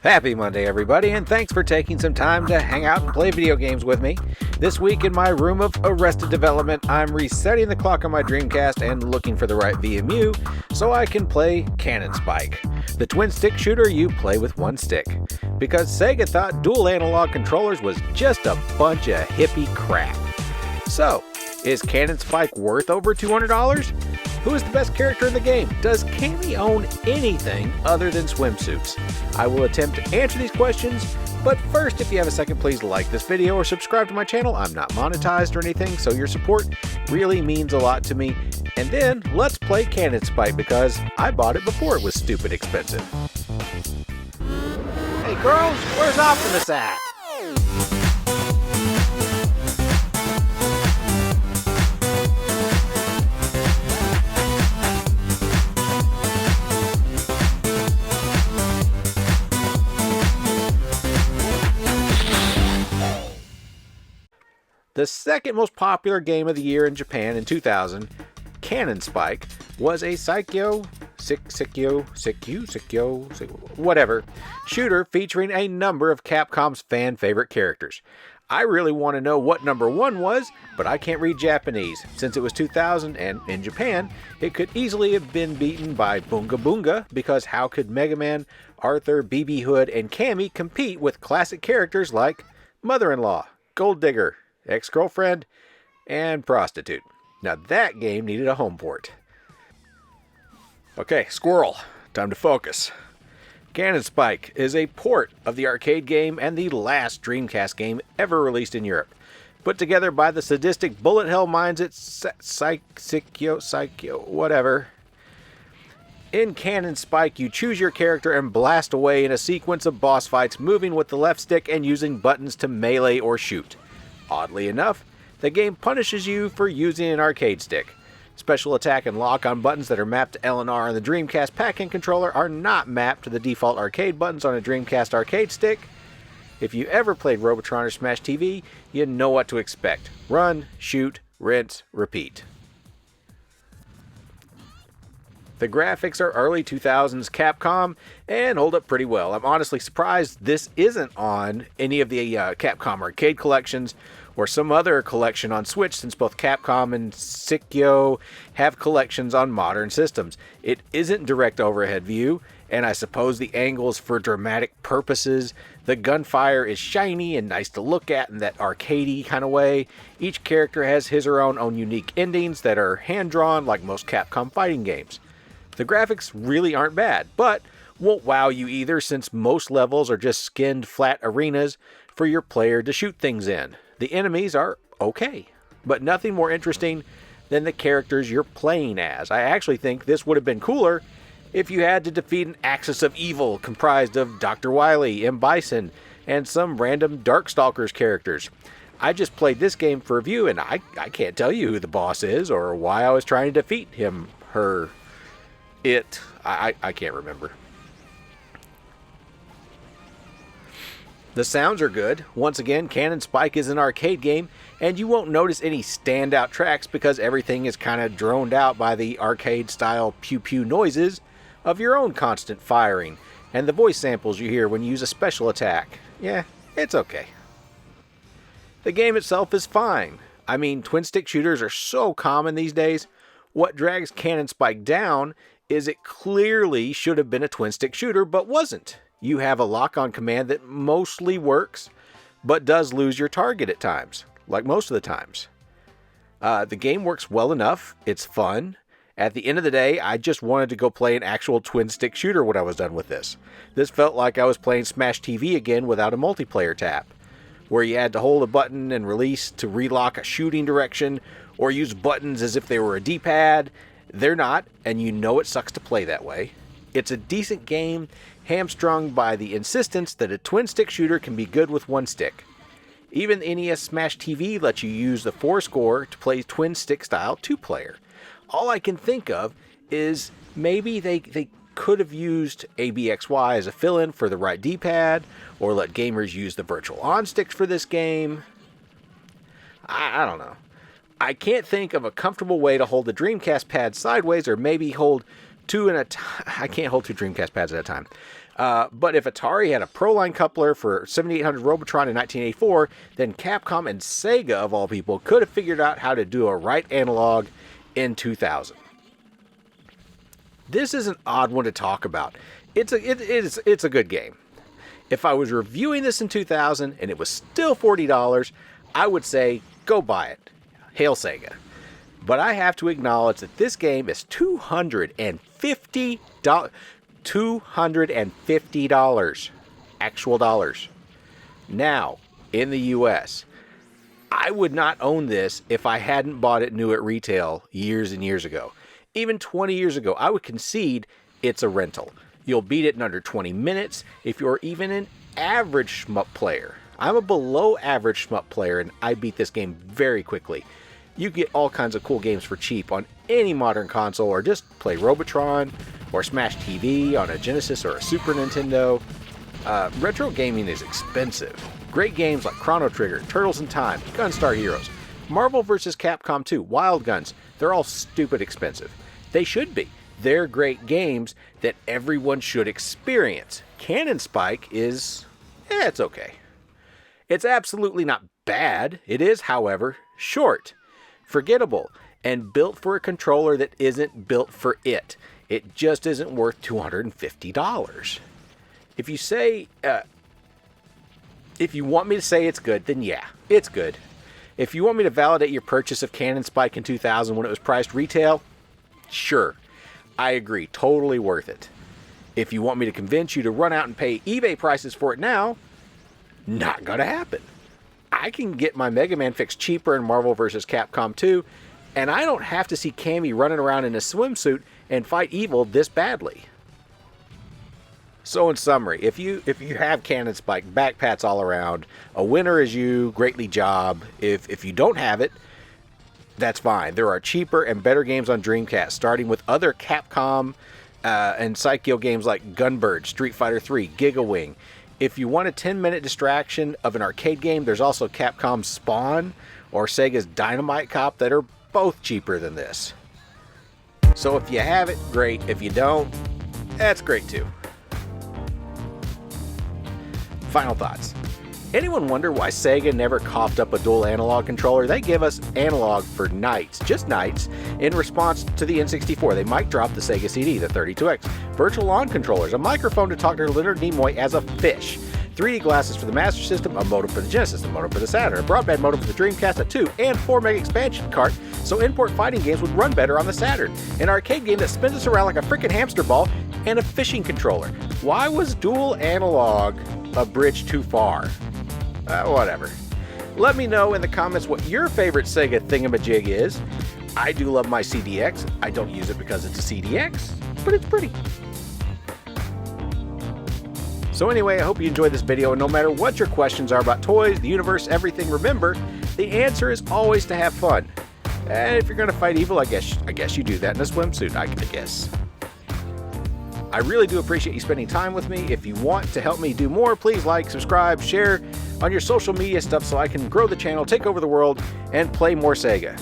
Happy Monday, everybody, and thanks for taking some time to hang out and play video games with me. This week in my room of Arrested Development, I'm resetting the clock on my Dreamcast and looking for the right VMU so I can play Cannon Spike, the twin-stick shooter you play with one stick. Because Sega thought dual analog controllers was just a bunch of hippie crap. So, is Cannon Spike worth over $200? Who is the best character in the game? Does Cammy own anything other than swimsuits? I will attempt to answer these questions, but first, if you have a second, please like this video or subscribe to my channel. I'm not monetized or anything, so your support really means a lot to me. And then, let's play Cannon Spike because I bought it before it was stupid expensive. Hey girls, where's Optimus at? The second most popular game of the year in Japan in 2000, Cannon Spike, was a whatever, shooter featuring a number of Capcom's fan favorite characters. I really want to know what number one was, but I can't read Japanese. Since it was 2000 and in Japan, it could easily have been beaten by Boonga Boonga, because how could Mega Man, Arthur, BB Hood, and Cammy compete with classic characters like Mother-in-Law, Gold Digger, Ex-Girlfriend, and Prostitute? Now that game needed a home port. Okay, squirrel, time to focus. Cannon Spike is a port of the arcade game and the last Dreamcast game ever released in Europe. Put together by the sadistic bullet hell minds at Psycho, whatever. In Cannon Spike, you choose your character and blast away in a sequence of boss fights, moving with the left stick and using buttons to melee or shoot. Oddly enough, the game punishes you for using an arcade stick. Special attack and lock on buttons that are mapped to L and R on the Dreamcast pack-in controller are not mapped to the default arcade buttons on a Dreamcast arcade stick. If you ever played Robotron or Smash TV, you know what to expect. Run, shoot, rinse, repeat. The graphics are early 2000s Capcom and hold up pretty well. I'm honestly surprised this isn't on any of the Capcom arcade collections or some other collection on Switch, since both Capcom and Sikyo have collections on modern systems. It isn't direct overhead view, and I suppose the angles for dramatic purposes. The gunfire is shiny and nice to look at in that arcadey kind of way. Each character has his or her own unique endings that are hand-drawn like most Capcom fighting games. The graphics really aren't bad, but won't wow you either, since most levels are just skinned flat arenas for your player to shoot things in. The enemies are okay, but nothing more interesting than the characters you're playing as. I actually think this would have been cooler if you had to defeat an axis of evil comprised of Dr. Wily, M. Bison, and some random Darkstalkers characters. I just played this game for review, and I can't tell you who the boss is or why I was trying to defeat him, her, it. I can't remember. The sounds are good. Once again, Cannon Spike is an arcade game, and you won't notice any standout tracks because everything is kind of droned out by the arcade-style pew-pew noises of your own constant firing, and the voice samples you hear when you use a special attack. Yeah, it's okay. The game itself is fine. I mean, twin-stick shooters are so common these days. What drags Cannon Spike down is it clearly should have been a twin-stick shooter, but wasn't. You have a lock-on command that mostly works, but does lose your target at times, like most of the times. The game works well enough. It's fun. At the end of the day, I just wanted to go play an actual twin-stick shooter when I was done with this. This felt like I was playing Smash TV again without a multiplayer tap, where you had to hold a button and release to relock a shooting direction, or use buttons as if they were a D-pad. They're not, and you know it sucks to play that way. It's a decent game, hamstrung by the insistence that a twin-stick shooter can be good with one stick. Even the NES Smash TV lets you use the 4-score to play twin-stick style 2-player. All I can think of is maybe they could have used ABXY as a fill-in for the right D-pad, or let gamers use the virtual on-sticks for this game. I don't know. I can't think of a comfortable way to hold the Dreamcast pad sideways, or maybe hold two in a I can't hold two Dreamcast pads at a time. But if Atari had a Proline coupler for 7800 Robotron in 1984, then Capcom and Sega, of all people, could have figured out how to do a right analog in 2000. This is an odd one to talk about. It's a good game. If I was reviewing this in 2000 and it was still $40, I would say go buy it. Hail Sega. But I have to acknowledge that this game is $250. $250 actual dollars. Now, in the US, I would not own this if I hadn't bought it new at retail years and years ago. Even 20 years ago, I would concede it's a rental. You'll beat it in under 20 minutes if you're even an average shmup player. I'm a below average shmup player and I beat this game very quickly. You get all kinds of cool games for cheap on any modern console, or just play Robotron or Smash TV on a Genesis or a Super Nintendo. Retro gaming is expensive. Great games like Chrono Trigger, Turtles in Time, Gunstar Heroes, Marvel vs. Capcom 2, Wild Guns, they're all stupid expensive. They should be. They're great games that everyone should experience. Cannon Spike is, it's okay. It's absolutely not bad. It is, however, short, forgettable, and built for a controller that isn't built for it. It just isn't worth $250. If you say, if you want me to say it's good, then yeah, it's good. If you want me to validate your purchase of Cannon Spike in 2000 when it was priced retail, sure, I agree, totally worth it. If you want me to convince you to run out and pay eBay prices for it now, not gonna happen. I can get my Mega Man fix cheaper in Marvel vs. Capcom 2, and I don't have to see Cammy running around in a swimsuit and fight evil this badly. So in summary, if you have Cannon Spike, back pats all around. A winner is you, greatly job. If you don't have it, that's fine. There are cheaper and better games on Dreamcast, starting with other Capcom and Psycho games like Gunbird, Street Fighter 3, Gigawing. If you want a 10-minute distraction of an arcade game, there's also Capcom's Spawn or Sega's Dynamite Cop that are both cheaper than this. So if you have it, great. If you don't, that's great too. Final thoughts. Anyone wonder why Sega never coughed up a dual analog controller? They give us analog for nights, just nights, in response to the N64. They might drop the Sega CD, the 32X, virtual lawn controllers, a microphone to talk to Leonard Nimoy as a fish, 3D glasses for the Master System, a modem for the Genesis, a modem for the Saturn, a broadband modem for the Dreamcast, a 2 and 4 meg expansion cart, so import fighting games would run better on the Saturn, an arcade game that spins us around like a freaking hamster ball, and a fishing controller. Why was dual analog a bridge too far? Whatever. Let me know in the comments what your favorite Sega thingamajig is. I do love my CDX. I don't use it because it's a CDX, but it's pretty. So anyway, I hope you enjoyed this video, and no matter what your questions are about toys, the universe, everything, remember, the answer is always to have fun. And if you're going to fight evil, I guess you do that in a swimsuit, I guess. I really do appreciate you spending time with me. If you want to help me do more, please like, subscribe, share on your social media stuff so I can grow the channel, take over the world, and play more Sega.